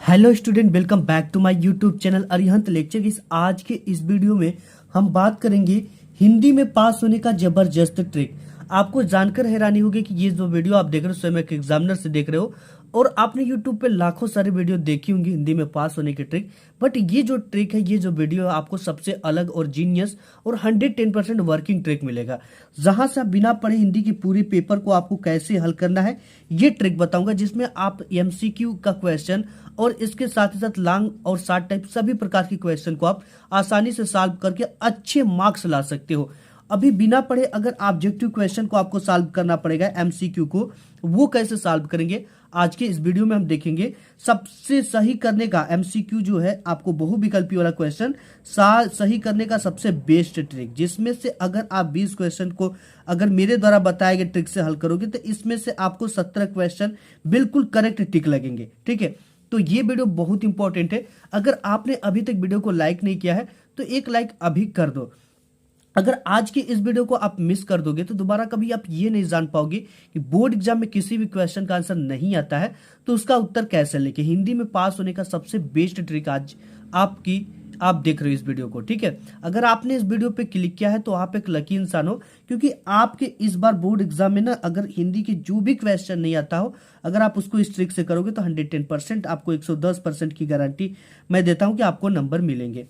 Hello student, welcome back to my YouTube channel Arihant lecture. आज के इस वीडियो में हम बात करेंगे हिंदी में पास होने का जबरदस्त ट्रिक। आपको जानकर हैरानी होगी कि ये जो वीडियो आप देख रहे हो स्वयं एक एग्जामिनर से देख रहे हो और आपने यूट्यूब पे लाखों सारे वीडियो देखी होंगी हिंदी में पास होने की ट्रिक। बट ये जो ट्रिक है, ये जो वीडियो है, आपको सबसे अलग और जीनियस और 110% वर्किंग ट्रिक मिलेगा, जहां से आप बिना पढ़े हिंदी की पूरी पेपर को आपको कैसे हल करना है ये ट्रिक बताऊंगा, जिसमें आप एमसीक्यू का क्वेश्चन और इसके साथ ही साथ लॉन्ग और शॉर्ट टाइप सभी प्रकार के क्वेश्चन को आप आसानी से सॉल्व करके अच्छे मार्क्स ला सकते हो। अभी बिना पढ़े अगर ऑब्जेक्टिव क्वेश्चन को आपको सॉल्व करना पड़ेगा, एमसीक्यू को, वो कैसे सॉल्व करेंगे आज के इस वीडियो में हम देखेंगे। सबसे सही करने का एमसीक्यू जो है, आपको बहुविकल्पी वाला क्वेश्चन सही करने का सबसे बेस्ट ट्रिक, जिसमें से अगर आप 20 क्वेश्चन को अगर मेरे द्वारा बताए गए ट्रिक से हल करोगे तो इसमें से आपको 17 क्वेश्चन बिल्कुल करेक्ट टिक लगेंगे। ठीक है, तो ये वीडियो बहुत इंपॉर्टेंट है। अगर आपने अभी तक वीडियो को लाइक नहीं किया है तो एक लाइक अभी कर दो। अगर आज की इस वीडियो को आप मिस कर दोगे तो दोबारा कभी आप ये नहीं जान पाओगे कि बोर्ड एग्जाम में किसी भी क्वेश्चन का आंसर नहीं आता है तो उसका उत्तर कैसे लेके। हिंदी में पास होने का सबसे बेस्ट ट्रिक आज आप देख रहे हो इस वीडियो को। ठीक है, अगर आपने इस वीडियो पे क्लिक किया है तो आप एक लकी इंसान हो, क्योंकि आपके इस बार बोर्ड एग्जाम में ना अगर हिंदी की जो भी क्वेश्चन नहीं आता हो, अगर आप उसको इस ट्रिक से करोगे तो 110% आपको 110% की गारंटी मैं देता हूं कि आपको नंबर मिलेंगे।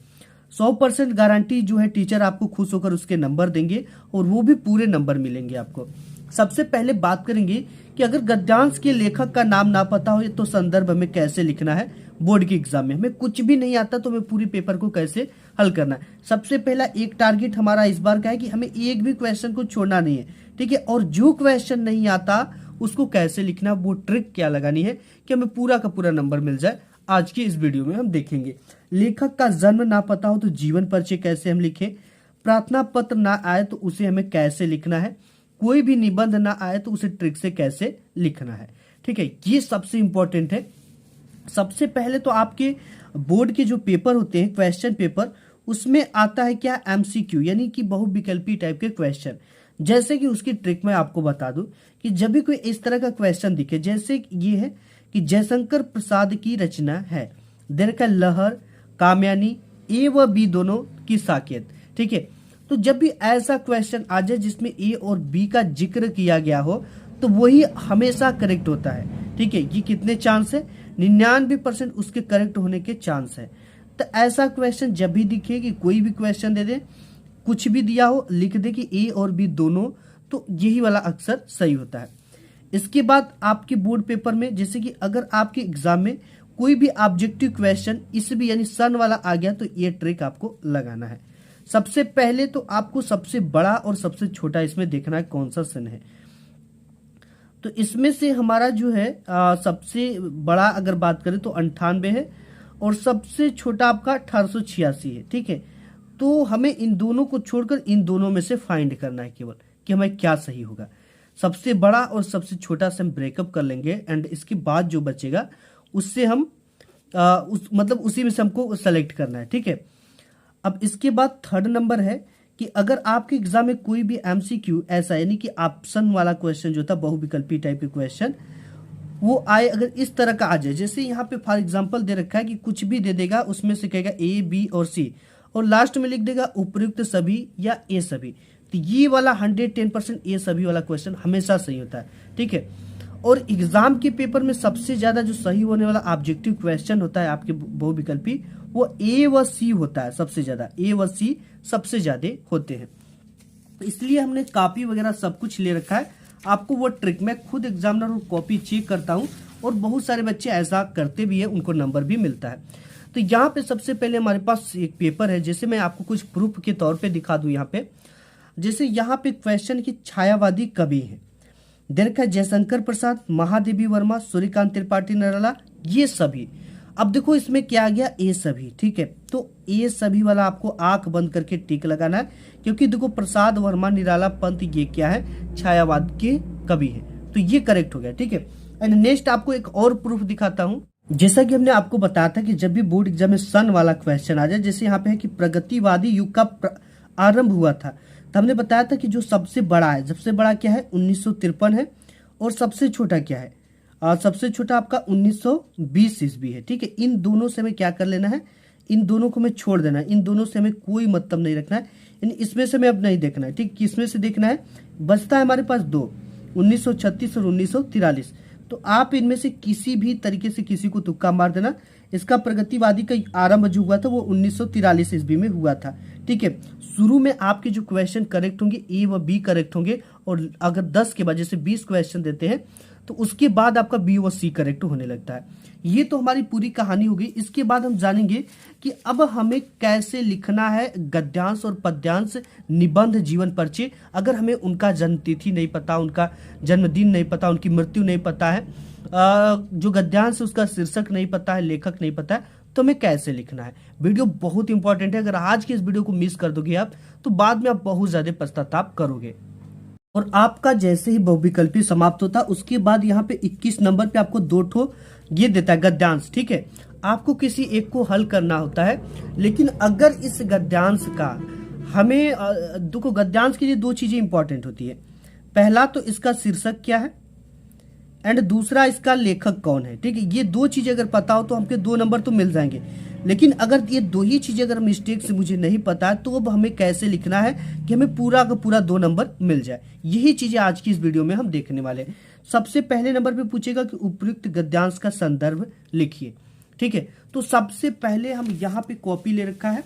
100% गारंटी जो है टीचर आपको खुश होकर उसके नंबर देंगे और वो भी पूरे नंबर मिलेंगे आपको। सबसे पहले बात करेंगे कि अगर गद्यांश के लेखक का नाम ना पता हो तो संदर्भ हमें कैसे लिखना है बोर्ड के एग्जाम में। हमें कुछ भी नहीं आता तो हमें पूरी पेपर को कैसे हल करना है। सबसे पहला एक टारगेट हमारा इस बार का है कि हमें एक भी क्वेश्चन को छोड़ना नहीं है। ठीक है, और जो क्वेश्चन नहीं आता उसको कैसे लिखना, वो ट्रिक क्या लगानी है कि हमें पूरा का पूरा नंबर मिल जाए, आज की इस वीडियो में हम देखेंगे। लेखक का जन्म ना पता हो तो जीवन परिचय कैसे हम लिखें, प्रार्थना पत्र ना आए तो उसे हमें कैसे लिखना है, कोई भी निबंध ना आए तो उसे ट्रिक से कैसे लिखना है। ठीक है, ये सबसे इंपॉर्टेंट है। सबसे पहले तो आपके बोर्ड के जो पेपर होते हैं क्वेश्चन पेपर, उसमें आता है क्या, एमसीक्यू, यानी कि बहुविकल्पी टाइप के क्वेश्चन। जैसे कि उसकी ट्रिक मैं आपको बता दूं कि जब भी कोई इस तरह का क्वेश्चन दिखे, जैसे ये है कि जयशंकर प्रसाद की रचना है, देर का लहर कामयानी ए व बी दोनों की साकेत। ठीक है, तो जब भी ऐसा क्वेश्चन आ जाए जिसमें ए और बी का जिक्र किया गया हो तो वही हमेशा करेक्ट होता है। ठीक है, ये कितने चांस है, 99% उसके करेक्ट होने के चांस है। तो ऐसा क्वेश्चन जब भी दिखे कि कोई भी क्वेश्चन दे दे, कुछ भी दिया हो, लिख दे कि ए और बी दोनों, तो यही वाला अक्सर सही होता है। इसके बाद आपके बोर्ड पेपर में, जैसे कि अगर आपके एग्जाम में कोई भी ऑब्जेक्टिव क्वेश्चन इस भी यानी सन वाला आ गया तो ये ट्रिक आपको लगाना है। सबसे पहले तो आपको सबसे बड़ा और सबसे छोटा इसमें देखना है कौन सा सन है। तो इसमें से हमारा जो है सबसे बड़ा अगर बात करें तो 98 है और सबसे छोटा आपका 1886 है। ठीक है, तो हमें इन दोनों को छोड़कर इन दोनों में से फाइंड करना है केवल कि हमें क्या सही होगा। सबसे बड़ा और सबसे छोटा से हम ब्रेकअप कर लेंगे एंड इसके बाद जो बचेगा उससे हम उसी में से हमको सेलेक्ट करना है। ठीक है, अब इसके बाद थर्ड नंबर है कि अगर आपके एग्जाम में कोई भी एमसीक्यू ऐसा यानी कि ऑप्शन वाला क्वेश्चन जो था बहुविकल्पी टाइप के क्वेश्चन वो आए, अगर इस तरह का आ जाए, जैसे यहाँ पे फॉर एग्जांपल दे रखा है कि कुछ भी दे देगा, उसमें से कहेगा ए बी और सी और लास्ट में लिख देगा उपयुक्त सभी या ए सभी, तो ये वाला 110% ए सभी वाला क्वेश्चन हमेशा सही होता है। ठीक है, और एग्जाम के पेपर में सबसे ज्यादा जो सही होने वाला ऑब्जेक्टिव क्वेश्चन होता है आपके बहुविकल्पी, वो ए व सी होता है। सबसे ज्यादा ए व सी सबसे ज्यादा होते हैं, इसलिए हमने कॉपी वगैरह सब कुछ ले रखा है। आपको वो ट्रिक मैं खुद एग्जामिनर और कॉपी चेक करता हूं और बहुत सारे बच्चे ऐसा करते भी है, उनको नंबर भी मिलता है। तो यहाँ पे सबसे पहले हमारे पास एक पेपर है, जैसे मैं आपको कुछ प्रूफ के तौर पे दिखा दूं। यहाँ पे जैसे यहाँ पे क्वेश्चन की छायावादी कवि है, देखा जयशंकर प्रसाद, महादेवी वर्मा, सूर्यकांत त्रिपाठी निराला, ये सभी। अब देखो इसमें क्या आ गया, ए सभी। ठीक है, तो ए सभी वाला आपको आंख बंद करके टिक लगाना है, क्योंकि देखो प्रसाद वर्मा निराला पंत ये क्या है, छायावाद के कवि है, तो ये करेक्ट हो गया। ठीक है, एंड नेक्स्ट आपको एक और प्रूफ दिखाता हूं। जैसा कि हमने आपको बताया था कि जब भी बोर्ड एग्जाम में सन वाला क्वेश्चन आ जाए, जैसे यहाँ पे है कि प्रगतिवादी युग का आरंभ हुआ था, तो हमने बताया था कि जो सबसे बड़ा है, सबसे बड़ा क्या है 1953 है और सबसे छोटा क्या है सबसे छोटा आपका 1920 ईस्वी है। ठीक है, इन दोनों से हमें क्या कर लेना है, इन दोनों को हमें छोड़ देना है, इन दोनों से हमें कोई मतलब नहीं रखना है, इसमें से हमें अब नहीं देखना है। ठीक, किसमें से देखना है, बचता है हमारे पास दो, 1936 और 1943। तो आप इनमें से किसी भी तरीके से किसी को तुक्का मार देना। इसका प्रगतिवादी का आरंभ जो हुआ था वो 1943 ईस्वी में हुआ था। ठीक है, शुरू में आपके जो क्वेश्चन करेक्ट होंगे ए व बी करेक्ट होंगे, और अगर 10 के बाद जैसे 20 क्वेश्चन देते हैं तो उसके बाद आपका बी व सी करेक्ट होने लगता है। ये तो हमारी पूरी कहानी हो गई। इसके बाद हम जानेंगे कि अब हमें कैसे लिखना है गद्यांश और पद्यांश, निबंध, जीवन परिचय। अगर हमें उनका जन्म तिथि नहीं पता, उनका जन्मदिन नहीं पता, उनकी मृत्यु नहीं पता है, जो गद्यांश है उसका शीर्षक नहीं पता है, लेखक नहीं पता है, तो हमें कैसे लिखना है। वीडियो बहुत इंपॉर्टेंट है। अगर आज की इस वीडियो को मिस कर दोगे आप तो बाद में आप बहुत ज्यादा पश्चाताप करोगे। और आपका जैसे ही बहुविकल्पी समाप्त होता है उसके बाद यहाँ पे 21 नंबर पे आपको दो ठो ये देता है गद्यांश। ठीक है, आपको किसी एक को हल करना होता है, लेकिन अगर इस गद्यांश का हमें देखो, गद्यांश के लिए दो चीजें इंपॉर्टेंट होती है। पहला तो इसका शीर्षक क्या है, एंड दूसरा इसका लेखक कौन है। ठीक है, ये दो चीजें अगर पता हो तो हमके 2 नंबर तो मिल जाएंगे। लेकिन अगर ये दो ही चीजें अगर मिस्टेक से मुझे नहीं पता है तो अब हमें कैसे लिखना है कि हमें पूरा का पूरा 2 नंबर मिल जाए। यही चीजें आज की इस वीडियो में हम देखने वाले हैं। सबसे पहले नंबर पे पूछेगा कि उपयुक्त गद्यांश का संदर्भ लिखिए। ठीक है, तो सबसे पहले हम यहाँ पे कॉपी ले रखा है,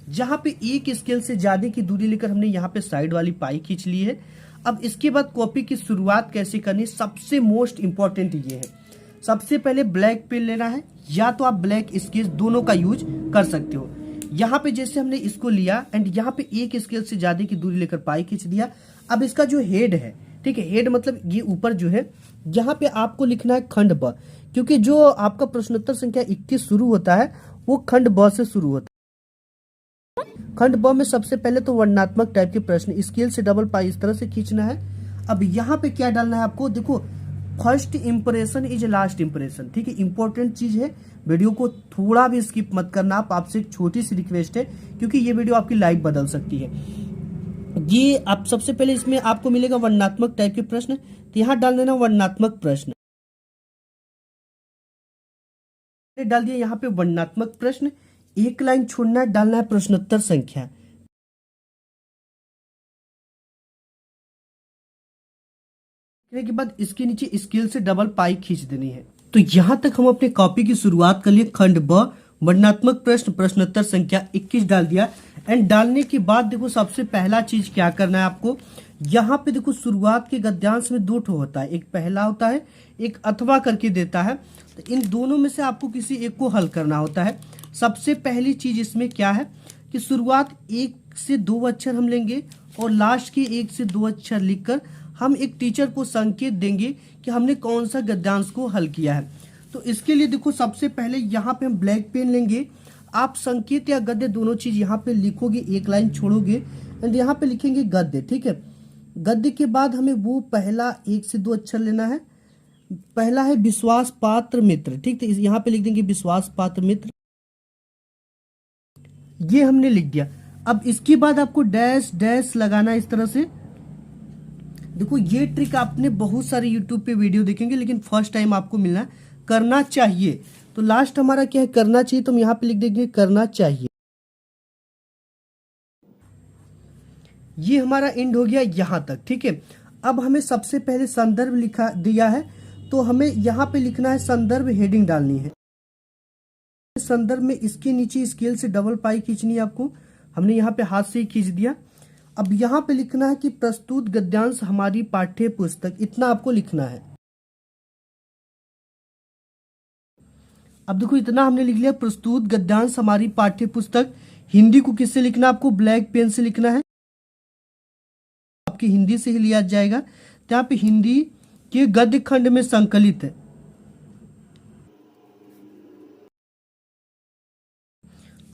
जहां पे एक स्केल से ज्यादा की दूरी लेकर हमने यहाँ पे साइड वाली पाई खींच ली है। अब इसके बाद कॉपी की शुरुआत कैसे करनी, सबसे मोस्ट इंपॉर्टेंट ये है। सबसे पहले ब्लैक पेन लेना है, या तो आप ब्लैक स्केच दोनों का यूज कर सकते हो। यहाँ पे जैसे हमने इसको लिया एंड यहाँ पे एक स्केल से ज्यादा की दूरी लेकर पाई खींच दिया। अब इसका जो हेड है, ठीक है, हेड मतलब ये ऊपर जो है, यहाँ पे आपको लिखना है खंड ब, क्योंकि जो आपका प्रश्नोत्तर संख्या 21 शुरू होता है वो खंड ब से शुरू होता है। खंड ब में सबसे पहले तो वर्णनात्मक टाइप के प्रश्न, स्केल से डबल पाई इस तरह से खींचना है। अब यहाँ पे क्या डालना है आपको, देखो, first impression is last impression. ठीक है, इंपॉर्टेंट चीज है, वीडियो को थोड़ा भी स्किप मत करना आप। आपसे एक छोटी सी रिक्वेस्ट है, क्योंकि ये वीडियो आपकी लाइफ बदल सकती है। ये आप सबसे पहले इसमें आपको मिलेगा वर्णनात्मक टाइप के प्रश्न, तो यहाँ डाल देना वर्णनात्मक प्रश्न। डाल दिया यहाँ पे वर्णनात्मक प्रश्न, एक लाइन छोड़ना है, डालना है प्रश्नोत्तर संख्या। के बाद इसके नीचे स्केल से डबल पाई खींच देनी है। तो यहां तक हम अपने कॉपी की शुरुआत कर लिए। खंड ब, वर्णनात्मक प्रश्न, प्रश्नोत्तर संख्या 21 डाल दिया। एंड डालने के बाद देखो सबसे पहला चीज क्या करना है आपको, यहाँ पे देखो शुरुआत के गद्यांश में 2 ठो होता है, एक पहला होता है, एक अथवा करके देता है। तो इन दोनों में से आपको किसी एक को हल करना होता है। सबसे पहली चीज इसमें क्या है कि शुरुआत 1 से 2 अक्षर हम लेंगे और लास्ट के 1 से 2 अक्षर लिखकर हम एक टीचर को संकेत देंगे कि हमने कौन सा गद्यांश को हल किया है। तो इसके लिए देखो सबसे पहले यहाँ पे हम ब्लैक पेन लेंगे, आप संकेत या गद्य दोनों चीज यहाँ पे लिखोगे, एक लाइन छोड़ोगे एंड यहाँ पे लिखेंगे गद्य। ठीक है, गद्य के बाद हमें वो पहला 1 से 2 अक्षर लेना है। पहला है विश्वास पात्र मित्र। ठीक है, यहाँ पे लिख देंगे विश्वास पात्र मित्र, ये हमने लिख दिया। अब इसके बाद आपको डैश डैश लगाना है इस तरह से। देखो ये ट्रिक आपने बहुत सारे यूट्यूब पे वीडियो देखेंगे, लेकिन फर्स्ट टाइम आपको मिलना है, करना चाहिए। तो लास्ट हमारा क्या है, करना चाहिए, तो हम यहाँ पे लिख देंगे करना चाहिए। ये हमारा एंड हो गया यहां तक। ठीक है, अब हमें सबसे पहले संदर्भ लिखा दिया है, तो हमें यहाँ पे लिखना है संदर्भ, हेडिंग डालनी है। संदर्भ में इसके नीचे स्केल से डबल पाई खींचनी है आपको, हमने यहाँ पे हाथ से ही खींच दिया। अब यहाँ पे लिखना है कि प्रस्तुत गद्यांश हमारी पाठ्य पुस्तक, इतना आपको लिखना है। अब देखो इतना हमने लिख लिया, प्रस्तुत गद्यांश हमारी पाठ्य पुस्तक। हिंदी को किससे लिखना, आपको ब्लैक पेन से लिखना है, आपकी हिंदी से ही लिया जाएगा। तो यहाँ पे हिंदी के गद्य खंड में संकलित है।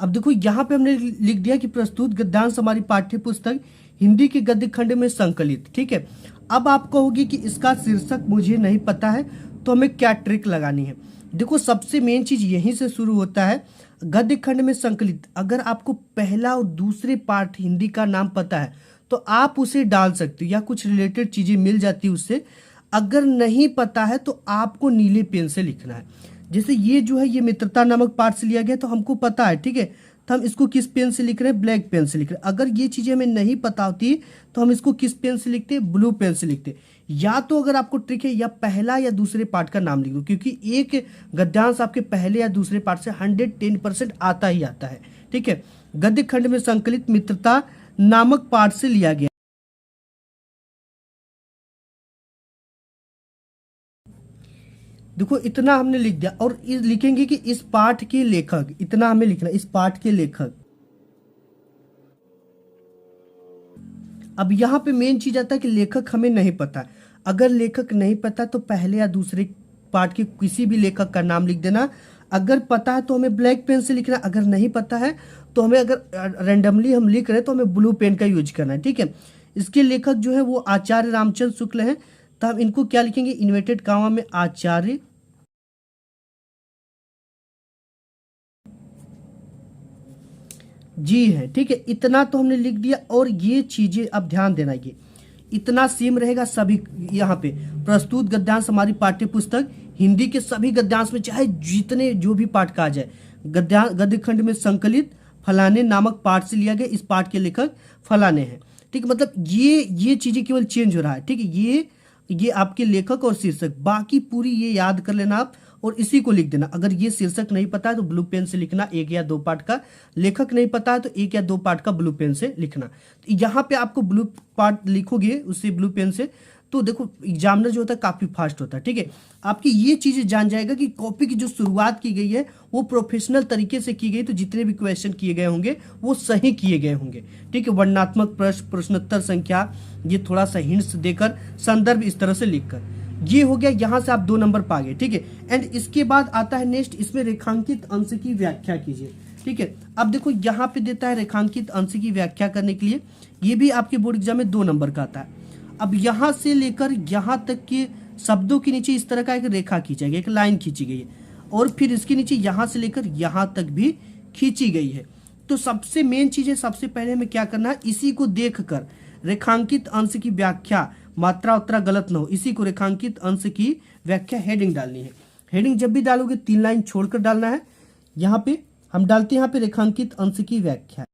अब देखो यहाँ पे हमने लिख दिया कि प्रस्तुत गद्यांश हमारी पाठ्य पुस्तक हिंदी के गद्य खंड में संकलित। ठीक है, अब आप कहोगे कि इसका शीर्षक मुझे नहीं पता है, तो हमें क्या ट्रिक लगानी है। देखो सबसे मेन चीज यहीं से शुरू होता है, गद्य खंड में संकलित। अगर आपको पहला और दूसरे पार्ट हिंदी का नाम पता है तो आप उसे डाल सकते हो, या कुछ रिलेटेड चीजें मिल जाती है उससे। अगर नहीं पता है तो आपको नीले पेन से लिखना है। जैसे ये जो है ये मित्रता नामक पाठ से लिया गया, तो हमको पता है, ठीक है, तो हम इसको किस पेन से लिख रहे हैं, ब्लैक पेन से लिख रहे हैं। अगर ये चीजें हमें नहीं पता होती तो हम इसको किस पेन से लिखते हैं, ब्लू पेन से लिखते हैं। या तो अगर आपको ट्रिक है, या पहला या दूसरे पार्ट का नाम लिख दो, क्योंकि एक गद्यांश आपके पहले या दूसरे पार्ट से 110% आता ही आता है, ठीक है। गद्य खंड में संकलित मित्रता नामक पाठ से लिया गया। देखो इतना हमने लिख दिया, और लिखेंगे कि इस पाठ के लेखक, इतना हमें लिखना, इस पाठ के लेखक। अब यहां पे मेन चीज आता है कि लेखक हमें नहीं पता। अगर लेखक नहीं पता तो पहले या दूसरे पार्ट के किसी भी लेखक का नाम लिख देना। अगर पता है तो हमें ब्लैक पेन से लिखना, अगर नहीं पता है तो हमें, अगर रैंडमली हम लिख रहे हैं तो हमें ब्लू पेन का यूज करना है, ठीक है। इसके लेखक जो है वो आचार्य रामचंद्र शुक्ल हैं, तो हम इनको क्या लिखेंगे, इन्वर्टेड कॉमा में आचार्य जी है, ठीक है। इतना तो हमने लिख दिया। और ये चीजें अब ध्यान देना, ये इतना सेम रहेगा सभी। यहाँ पे प्रस्तुत गद्यांश हमारी पाठ्य पुस्तक हिंदी के सभी गद्यांश में, चाहे जितने जो भी पाठ कहा जाए, गद्य खंड में संकलित फलाने नामक पाठ से लिया गया, इस पाठ के लेखक फलाने हैं, ठीक है। मतलब ये चीजें केवल चेंज हो रहा है, ठीक है। ये आपके लेखक और शीर्षक, बाकी पूरी ये याद कर लेना आप और इसी को लिख देना। अगर ये शीर्षक नहीं पता है तो ब्लू पेन से लिखना, एक या दो पार्ट का। लेखक नहीं पता है तो एक या दो पार्ट का ब्लू पेन से लिखना। तो यहाँ पे आपको ब्लू पार्ट लिखोगे उससे ब्लू पेन से, तो देखो एग्जामिनर जो होता है काफी फास्ट होता है, ठीक है। आपकी ये चीजें जान जाएगा कि कॉपी की जो शुरुआत की गई है वो प्रोफेशनल तरीके से की गई, तो जितने भी क्वेश्चन किए गए होंगे वो सही किए गए होंगे, ठीक है। वर्णनात्मक प्रश्न, प्रश्नोत्तर संख्या, ये थोड़ा सा हिंट्स देकर, संदर्भ इस तरह से लिखकर, ये हो गया। यहां से आप 2 नंबर पा गए, ठीक है। एंड इसके बाद आता है नेक्स्ट, इसमें रेखांकित अंश की व्याख्या कीजिए, ठीक है। अब देखो यहाँ पे देता है रेखांकित अंश की व्याख्या करने के लिए, ये भी आपके बोर्ड एग्जाम में 2 नंबर का आता है। अब यहां से लेकर यहां तक के शब्दों के नीचे इस तरह का एक रेखा खींचा गया, एक लाइन खींची गई है, और फिर इसके नीचे यहां से लेकर यहां तक भी खींची गई है। तो सबसे मेन चीज है, सबसे पहले हमें क्या करना है, इसी को देखकर रेखांकित अंश की व्याख्या, मात्रा उत्तरा गलत ना हो, इसी को रेखांकित अंश की व्याख्या हेडिंग डालनी है। हेडिंग जब भी डालोगे 3 लाइन छोड़कर डालना है। यहाँ पे हम डालते हैं, यहाँ पे रेखांकित अंश की व्याख्या।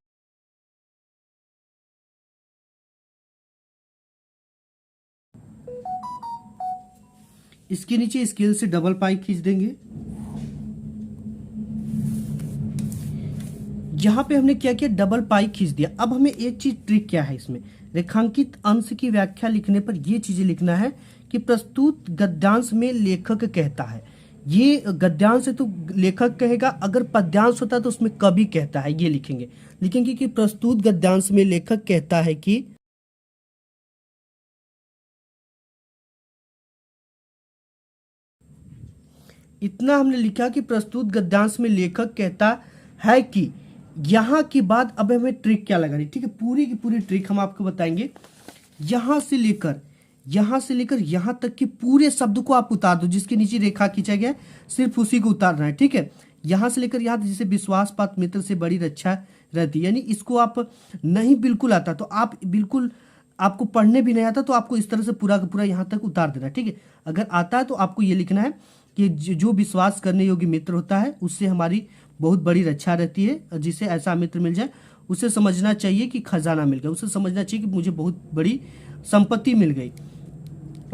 इसके नीचे स्केल से डबल पाई खींच देंगे। यहां पे हमने क्या किया, डबल पाई खींच दिया। अब हमें एक चीज ट्रिक क्या है इसमें, रेखांकित अंश की व्याख्या लिखने पर ये चीजें लिखना है कि प्रस्तुत गद्यांश में लेखक कहता है। ये गद्यांश है तो लेखक कहेगा, अगर पद्यांश होता है तो उसमें कवि कहता है, ये लिखेंगे कि प्रस्तुत गद्यांश में लेखक कहता है कि, इतना हमने लिखा कि प्रस्तुत गद्यांश में लेखक कहता है कि। यहां की बात, अब हमें ट्रिक क्या लगानी, ठीक है। पूरी की पूरी ट्रिक हम आपको बताएंगे। यहां से लेकर यहां तक के पूरे शब्द को आप उतार दो, जिसके नीचे रेखा खींचा गया सिर्फ उसी को उतारना है, ठीक है। यहां से लेकर यहां, जैसे विश्वास पात्र मित्र से बड़ी रक्षा रहती है, यानी इसको आप नहीं बिल्कुल आता तो आप बिल्कुल, आपको पढ़ने भी नहीं आता तो आपको इस तरह से पूरा का पूरा यहां तक उतार देना, ठीक है। अगर आता है तो आपको ये लिखना है कि जो विश्वास करने योग्य मित्र होता है उससे हमारी बहुत बड़ी रक्षा रहती है, जिसे ऐसा मित्र मिल जाए उसे समझना चाहिए कि खजाना मिल गया, उसे समझना चाहिए कि मुझे बहुत बड़ी संपत्ति मिल गई।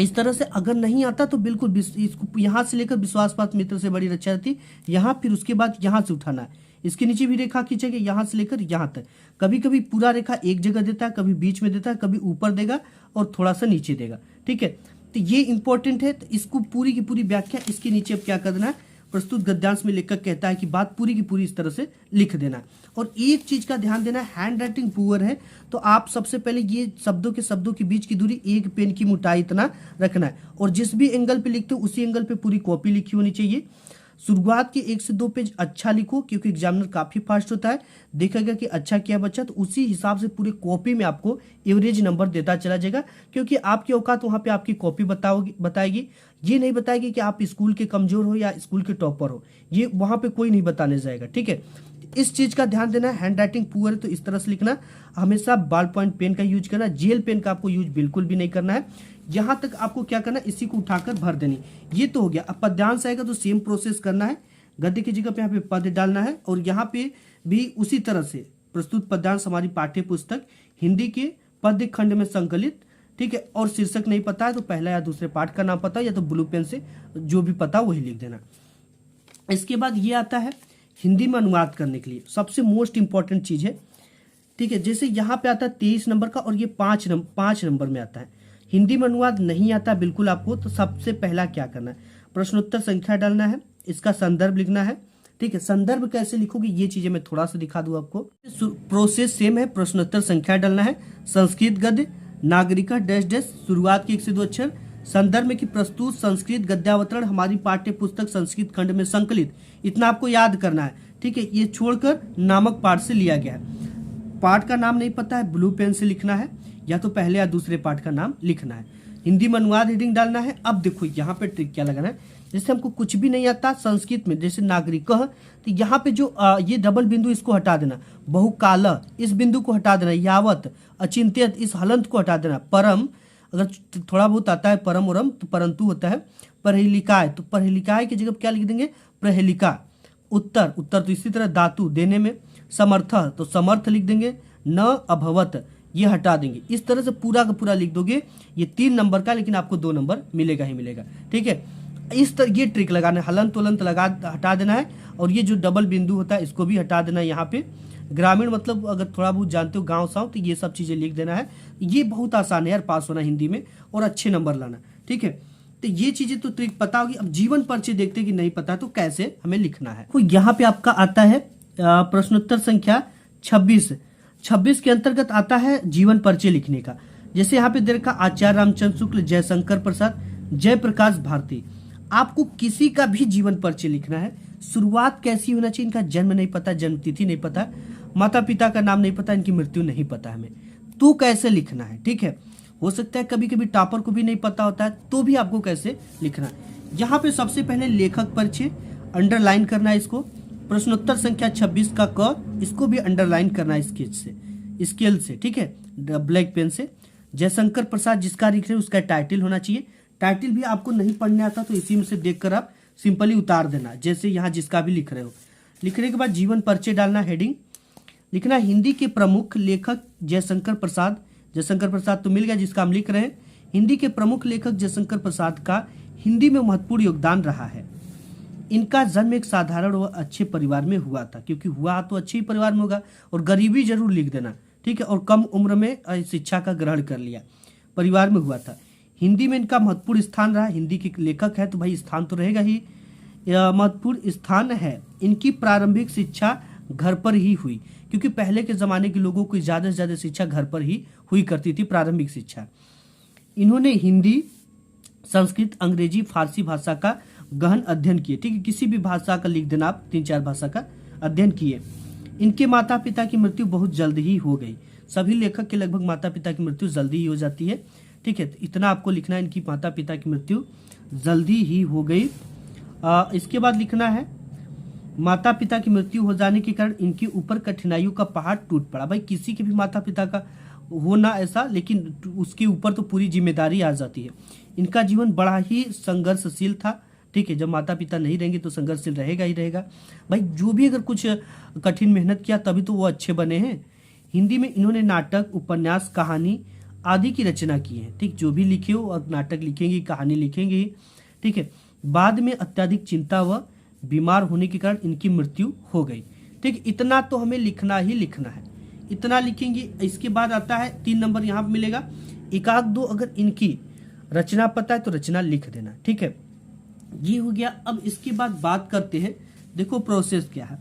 इस तरह से अगर नहीं आता तो बिल्कुल इसको यहां से लेकर विश्वास पात्र मित्र से बड़ी रक्षा रहती, यहाँ फिर उसके बाद यहां से उठाना है। इसके नीचे भी रेखा खींचेंगे यहां से लेकर यहां तक। कभी कभी पूरा रेखा एक जगह देता है, कभी बीच में देता है, कभी ऊपर देगा और थोड़ा सा नीचे देगा, ठीक है। तो ये इंपॉर्टेंट है, तो इसको पूरी की पूरी व्याख्या इसके नीचे अब क्या कर देना है, प्रस्तुत गद्यांश में लेखक कहता है कि बात पूरी की पूरी इस तरह से लिख देना है। और एक चीज का ध्यान देना है, हैंड राइटिंग पुअर है तो आप सबसे पहले ये शब्दों के बीच की दूरी एक पेन की मोटाई इतना रखना है, और जिस भी एंगल पे लिखते हो उसी एंगल पे पूरी कॉपी लिखी होनी चाहिए। शुरुआत के 1 से 2 पेज अच्छा लिखो, क्योंकि एग्जामिनर काफी फास्ट होता है, देखेगा कि अच्छा किया बच्चा तो उसी हिसाब से पूरे कॉपी में आपको एवरेज नंबर देता चला जाएगा, क्योंकि आपकी औकात वहां पे आपकी कॉपी बताएगी। ये नहीं बताएगी कि आप स्कूल के कमजोर हो या स्कूल के टॉपर हो, ये वहां पे कोई नहीं बताने जाएगा, ठीक है। इस चीज का ध्यान देना है। हैंड राइटिंग पुअर है तो इस तरह से लिखना, हमेशा बॉल पॉइंट पेन का यूज करना, जेल पेन का आपको यूज बिल्कुल भी नहीं करना है। यहां तक आपको क्या करना है, इसी को उठाकर भर देनी। ये तो हो गया। अब पद्यांश आएगा तो सेम प्रोसेस करना है, गद्य की जगह पे यहाँ पे पद डालना है और यहाँ पे भी उसी तरह से प्रस्तुत पद्यांश हमारी पाठ्य पुस्तक हिंदी के पद्य खंड में संकलित, ठीक है। और शीर्षक नहीं पता है तो पहला या दूसरे पाठ का नाम पता है या तो ब्लू पेन से जो भी पता वही लिख देना। इसके बाद ये आता है हिंदी में अनुवाद करने के लिए सबसे मोस्ट इंपॉर्टेंट चीज है, ठीक है। जैसे यहाँ पे आता है 23 नंबर का और ये 5 नंबर में आता है। हिंदी में अनुवाद नहीं आता बिल्कुल आपको, तो सबसे पहला क्या करना है, प्रश्नोत्तर संख्या डालना है, इसका संदर्भ लिखना है, ठीक है। संदर्भ कैसे लिखोगे ये चीजें मैं थोड़ा सा दिखा दूं आपको। प्रोसेस सेम है, प्रश्नोत्तर संख्या डालना है, संस्कृत गद्य, नागरिका डैश डैश, शुरुआत के 1 से 2 अक्षर, संदर्भ में कि प्रस्तुत संस्कृत गद्यावतरण हमारी पाठ्य पुस्तक संस्कृत खंड में संकलित, इतना आपको याद करना है, ठीक है। ये छोड़कर नामक पाठ से लिया गया है। पाठ का नाम नहीं पता है, ब्लू पेन से लिखना है, या तो पहले या दूसरे पाठ का नाम लिखना है। हिंदी में अनुवाद हेडिंग डालना है। अब देखो यहाँ पे ट्रिक क्या लगाना है, जैसे हमको कुछ भी नहीं आता संस्कृत में, जैसे नागरिक, तो यहाँ पे जो ये डबल बिंदु इसको हटा देना, बहुकाल इस बिंदु को हटा देना, यावत, अचिंत्यत इस हलंत को हटा देना, परम अगर थोड़ा बहुत आता है परम उरम तो परंतु होता है, प्रहेलिकाय तो प्रहेलिकाय की जगह क्या लिख देंगे, प्रहेलिका, उत्तर तो इसी तरह धातु देने में, समर्थ तो समर्थ लिख देंगे, न अभवत ये हटा देंगे। इस तरह से पूरा का पूरा लिख दोगे। ये 3 नंबर का, लेकिन आपको 2 नंबर मिलेगा ही मिलेगा, ठीक है। इस तरह ये ट्रिक लगाना है, हलंत उलंत लगा हटा देना है, और ये जो डबल बिंदु होता है इसको भी हटा देना है। यहाँ पे ग्रामीण मतलब अगर थोड़ा बहुत जानते हो गाँव साँव तो ये सब चीजें लिख देना है। ये बहुत आसान है यार पास होना हिंदी में और अच्छे नंबर लाना, ठीक है। तो ये चीजें तो ट्रिक पता होगी। अब जीवन परिचय देखते हैं कि नहीं पता तो कैसे हमें लिखना है। तो यहाँ पे आपका आता है प्रश्नोत्तर संख्या 26 के अंतर्गत आता है जीवन परिचय लिखने का। जैसे यहाँ पे दे रखा आचार्य रामचंद्र शुक्ल, जयशंकर प्रसाद, जयप्रकाश भारती। आपको किसी का भी जीवन परिचय लिखना है। शुरुआत कैसी होना चाहिए, इनका जन्म नहीं पता, जन्म तिथि नहीं पता, माता पिता का नाम नहीं पता, इनकी मृत्यु नहीं पता हमें, तो कैसे लिखना है, ठीक है। हो सकता है कभी कभी टॉपर को भी नहीं पता होता है, तो भी आपको कैसे लिखना है। यहाँ पे सबसे पहले लेखक परिचय अंडरलाइन करना है इसको। प्रश्नोत्तर संख्या 26 का क, इसको भी अंडरलाइन करना है स्केल से, ठीक है, ब्लैक पेन से। जयशंकर प्रसाद जिसका लिख रहे हैं उसका टाइटल होना चाहिए। टाइटल भी आपको नहीं पढ़ने आता तो इसी में से देखकर आप सिंपली उतार देना, जैसे यहाँ जिसका भी लिख रहे हो। लिखने के बाद जीवन परिचय डालना, हेडिंग लिखना हिंदी के प्रमुख लेखक जयशंकर प्रसाद तो मिल गया जिसका हम लिख रहे हैं। हिंदी के प्रमुख लेखक जयशंकर प्रसाद का हिंदी में महत्वपूर्ण योगदान रहा है। इनका जन्म एक साधारण व अच्छे परिवार में हुआ था, क्योंकि हुआ तो अच्छे ही परिवार में होगा, और गरीबी जरूर लिख देना, ठीक है। और कम उम्र में शिक्षा का ग्रहण कर लिया, परिवार में हुआ था। हिंदी में इनका महत्वपूर्ण स्थान रहा, हिंदी के लेखक है तो भाई स्थान तो रहेगा ही, महत्वपूर्ण स्थान है। इनकी प्रारंभिक शिक्षा घर पर ही हुई, क्योंकि पहले के जमाने के लोगों को ज्यादा से ज्यादा शिक्षा घर पर ही हुई करती थी, प्रारंभिक शिक्षा। इन्होंने हिंदी, संस्कृत, अंग्रेजी, फारसी भाषा का गहन अध्ययन किए, ठीक है। किसी भी भाषा का लिख देना आप, 3-4 भाषा का अध्ययन किए। इनके माता पिता की मृत्यु बहुत जल्द ही हो गई। सभी लेखक के लगभग माता पिता की मृत्यु जल्दी ही हो जाती है, ठीक है। इतना आपको लिखना है, इनकी माता पिता की मृत्यु जल्दी ही हो गई। इसके बाद लिखना है माता पिता की मृत्यु हो जाने के कारण इनके ऊपर कठिनाइयों का पहाड़ टूट पड़ा। भाई किसी के भी माता पिता का होना ऐसा, लेकिन उसके ऊपर तो पूरी जिम्मेदारी आ जाती है। इनका जीवन बड़ा ही संघर्षशील था, ठीक है। जब माता पिता नहीं रहेंगे तो संघर्षशील रहेगा ही रहेगा। भाई जो भी अगर कुछ कठिन मेहनत किया तभी तो वो अच्छे बने हैं। हिंदी में इन्होंने नाटक, उपन्यास, कहानी आदि की रचना की है, ठीक। जो भी लिखे हो, और नाटक लिखेंगे, कहानी लिखेंगे, ठीक है। बाद में अत्यधिक चिंता व बीमार होने के कारण इनकी मृत्यु हो गई, ठीक। इतना तो हमें लिखना ही लिखना है, इतना लिखेंगे। इसके बाद आता है 3 नंबर यहाँ पे मिलेगा, एक आध दो अगर इनकी रचना पता है तो रचना लिख देना, ठीक है। ये हो गया। अब इसके बाद बात करते हैं, देखो प्रोसेस क्या है।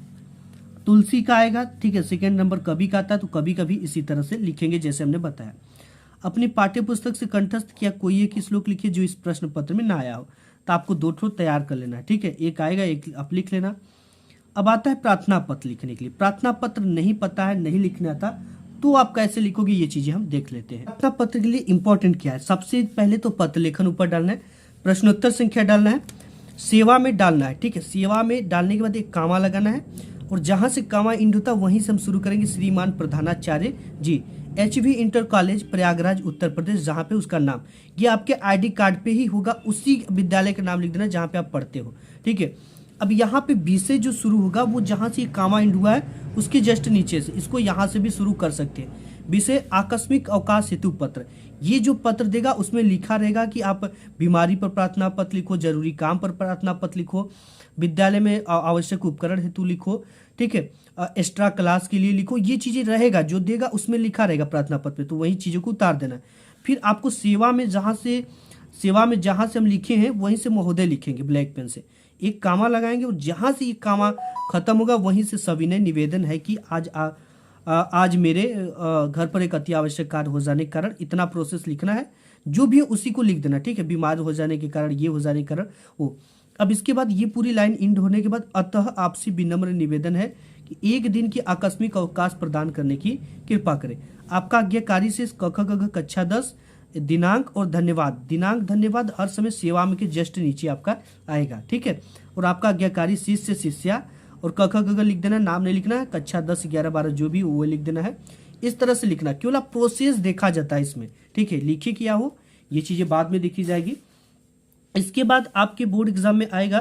तुलसी का आएगा, ठीक है। सेकेंड नंबर कवि का आता है, तो कभी कभी इसी तरह से लिखेंगे जैसे हमने बताया। अपनी पाठ्य पुस्तक से कंठस्थ किया कोई एक श्लोक लिखिए जो इस प्रश्न पत्र में ना आया हो, तो आपको 2 ठो तैयार कर लेना है, ठीक है। एक आएगा, एक आप लिख लेना। अब आता है प्रार्थना पत्र लिखने के लिए। प्रार्थना पत्र नहीं पता है, नहीं लिखने आता, तो आप कैसे लिखोगे ये चीजें हम देख लेते हैं। प्रार्थना पत्र के लिए इंपॉर्टेंट क्या है, सबसे पहले तो पत्र लेखन ऊपर डालना है, प्रश्नोत्तर संख्या डालना है, सेवा में डालना है, ठीक है। सेवा में डालने के बाद एक कामा लगाना है, और जहां से कामा इंड होता वहीं से हम शुरू करेंगे श्रीमान प्रधानाचार्य जी, HV inter college Prayagraj Uttar Pradesh, जहां पे उसका नाम ये आपके ID कार्ड पे ही होगा, उसी विद्यालय का नाम लिख देना जहां पे आप पढ़ते हो। ठीक है, अब यहाँ पे बी से जो शुरू होगा वो जहां से कामा इंड हुआ है उसके जस्ट नीचे से, इसको यहाँ से भी शुरू कर सकते हैं। बी से आकस्मिक अवकाश हेतु पत्र, ये जो पत्र देगा उसमें लिखा रहेगा कि आप बीमारी पर प्रार्थना पत्र लिखो, जरूरी काम पर प्रार्थना पत्र लिखो, विद्यालय में आवश्यक उपकरण हेतु लिखो, ठीक है, एक्स्ट्रा क्लास के लिए लिखो, ये चीजें रहेगा जो देगा उसमें लिखा रहेगा प्रार्थना पत्र पे, तो वही चीजों को उतार देना। फिर आपको सेवा में जहां से हम लिखे हैं वहीं से महोदय लिखेंगे ब्लैक पेन से, एक कामा लगाएंगे और जहां से ये कामा खत्म होगा वहीं से सविनय निवेदन है कि आज मेरे घर पर एक अति आवश्यक कार्य हो जाने के कारण इतना प्रोसेस लिखना है, जो भी है उसी को लिख देना। ठीक है, बीमार हो जाने के कारण, ये हो जाने के कारण वो। अब इसके बाद ये पूरी लाइन इंड होने के बाद अतः आपसे विनम्र निवेदन है कि एक दिन की आकस्मिक अवकाश प्रदान करने की कृपा करें। आपका आज्ञाकारी से क ख ग घ कक्षा 10 दिनांक और धन्यवाद हर समय सेवा में के जस्ट नीचे आपका आएगा। ठीक है, और आपका आज्ञाकारी शिष्य शिष्या और क ख ग घ लिख देना, नाम नहीं लिखना है, कक्षा 10 11 12 जो भी वो लिख देना है। इस तरह से लिखना, केवल प्रोसेस देखा जाता है इसमें। ठीक है, लिखे क्या हो ये चीजें बाद में देखी जाएगी। इसके बाद आपके बोर्ड एग्जाम में आएगा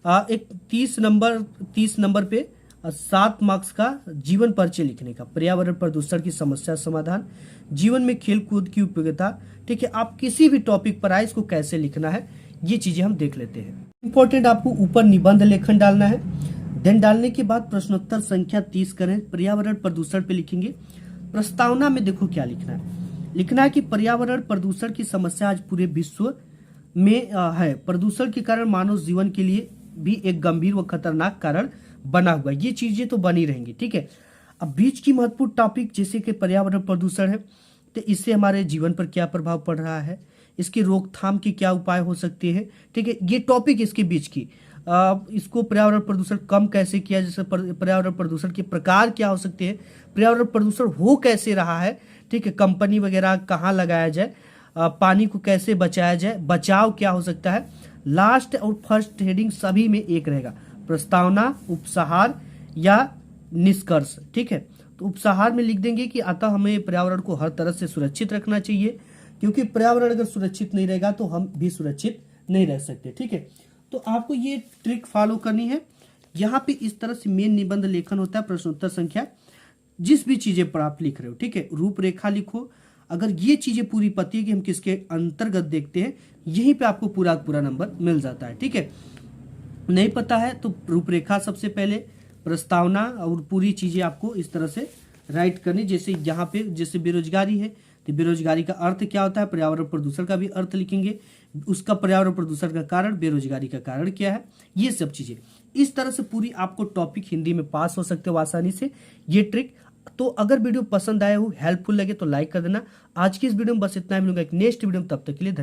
एक 30 नंबर पे 7 मार्क्स का जीवन परिचय लिखने का, पर्यावरण प्रदूषण की समस्या समाधान, जीवन में खेल कूद की उपयोगिता। ठीक है, आप किसी भी टॉपिक पर आए इसको कैसे लिखना है ये चीजें हम देख लेते हैं। इंपॉर्टेंट, आपको ऊपर निबंध लेखन डालना है, देन डालने के बाद प्रश्नोत्तर संख्या 30 करें, पर्यावरण प्रदूषण पे लिखेंगे। प्रस्तावना में देखो क्या लिखना है कि पर्यावरण प्रदूषण की समस्या आज पूरे विश्व में है, प्रदूषण के कारण मानव जीवन के लिए भी एक गंभीर व खतरनाक कारण बना हुआ है। ये चीजें तो बनी रहेंगी। ठीक है, अब बीच की महत्वपूर्ण टॉपिक जैसे कि पर्यावरण प्रदूषण है तो इससे हमारे जीवन पर क्या प्रभाव पड़ रहा है, इसकी रोकथाम के क्या उपाय हो सकते हैं। ठीक है, ये टॉपिक इसके बीच की, इसको पर्यावरण प्रदूषण कम कैसे किया, जैसे पर्यावरण प्रदूषण के प्रकार क्या हो सकते हैं, पर्यावरण प्रदूषण हो कैसे रहा है। ठीक है, कंपनी वगैरह कहाँ लगाया जाए, पानी को कैसे बचाया जाए, बचाव क्या हो सकता है। लास्ट और फर्स्ट हेडिंग सभी में एक रहेगा, प्रस्तावना, उपसंहार या निष्कर्ष। ठीक है, तो उपसंहार में लिख देंगे कि अतः हमें पर्यावरण को हर तरह से सुरक्षित रखना चाहिए, क्योंकि पर्यावरण अगर सुरक्षित नहीं रहेगा तो हम भी सुरक्षित नहीं रह सकते। ठीक है, तो आपको ये ट्रिक फॉलो करनी है। यहाँ पे इस तरह से मेन निबंध लेखन होता है, प्रश्नोत्तर संख्या जिस भी चीजें पर आप लिख रहे हो। ठीक है, रूपरेखा लिखो, अगर ये चीजें पूरी पता है कि हम किसके अंतर्गत देखते हैं, यहीं पे आपको पूरा नंबर मिल जाता है। ठीक है, नहीं पता है तो रूपरेखा सबसे पहले, प्रस्तावना और पूरी चीजें आपको इस तरह से राइट करनी। जैसे यहाँ पे जैसे बेरोजगारी है तो बेरोजगारी का अर्थ क्या होता है, पर्यावरण प्रदूषण का भी अर्थ लिखेंगे, उसका पर्यावरण प्रदूषण का कारण, बेरोजगारी का कारण क्या है, ये सब चीजें। इस तरह से पूरी आपको टॉपिक हिंदी में पास हो सकते हो आसानी से, ये ट्रिक। तो अगर वीडियो पसंद आया हो, हेल्पफुल लगे तो लाइक कर देना। आज की इस वीडियो में बस इतना ही, मिलूंगा एक नेक्स्ट वीडियो में, तब तक के लिए धन्यवाद।